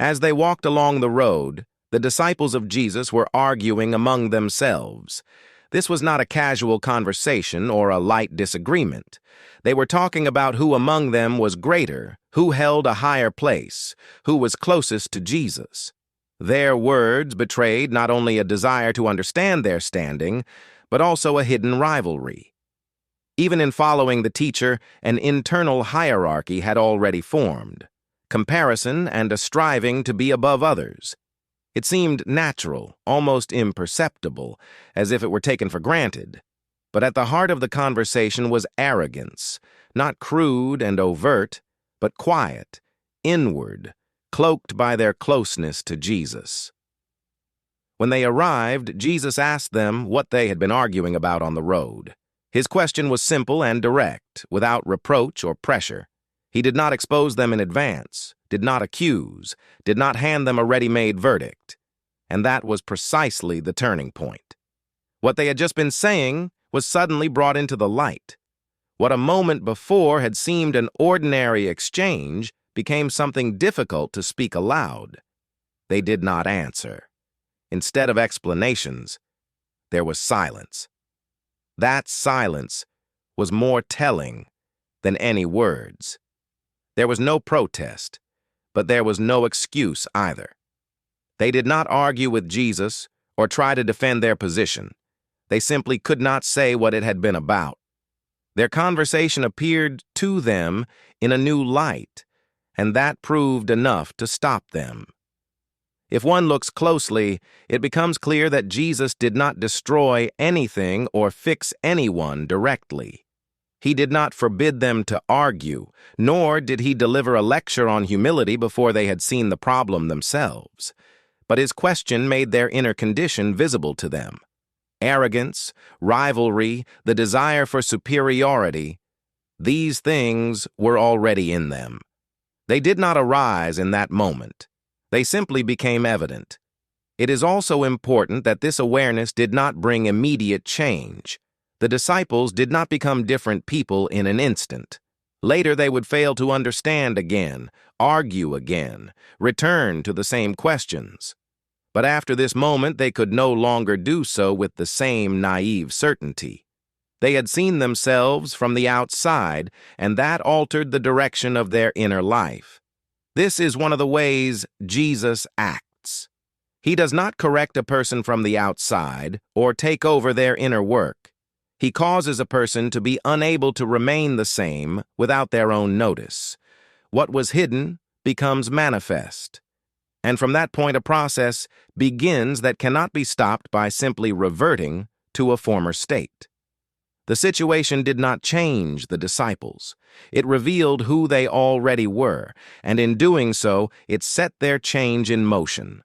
As they walked along the road, the disciples of Jesus were arguing among themselves. This was not a casual conversation or a light disagreement. They were talking about who among them was greater, who held a higher place, who was closest to Jesus. Their words betrayed not only a desire to understand their standing, but also a hidden rivalry. Even in following the teacher, an internal hierarchy had already formed, comparison and a striving to be above others. It seemed natural, almost imperceptible, as if it were taken for granted. But at the heart of the conversation was arrogance, not crude and overt, but quiet, inward, cloaked by their closeness to Jesus. When they arrived, Jesus asked them what they had been arguing about on the road. His question was simple and direct, without reproach or pressure. He did not expose them in advance, did not accuse, did not hand them a ready-made verdict. And that was precisely the turning point. What they had just been saying was suddenly brought into the light. What a moment before had seemed an ordinary exchange became something difficult to speak aloud. They did not answer. Instead of explanations, there was silence. That silence was more telling than any words. There was no protest, but there was no excuse either. They did not argue with Jesus or try to defend their position. They simply could not say what it had been about. Their conversation appeared to them in a new light, and that proved enough to stop them. If one looks closely, it becomes clear that Jesus did not destroy anything or fix anyone directly. He did not forbid them to argue, nor did he deliver a lecture on humility before they had seen the problem themselves. But his question made their inner condition visible to them. Arrogance, rivalry, the desire for superiority, these things were already in them. They did not arise in that moment. They simply became evident. It is also important that this awareness did not bring immediate change. The disciples did not become different people in an instant. Later they would fail to understand again, argue again, return to the same questions. But after this moment they could no longer do so with the same naive certainty. They had seen themselves from the outside, and that altered the direction of their inner life. This is one of the ways Jesus acts. He does not correct a person from the outside or take over their inner work. He causes a person to be unable to remain the same without their own notice. What was hidden becomes manifest. And from that point a process begins that cannot be stopped by simply reverting to a former state. The situation did not change the disciples. It revealed who they already were, and in doing so, it set their change in motion.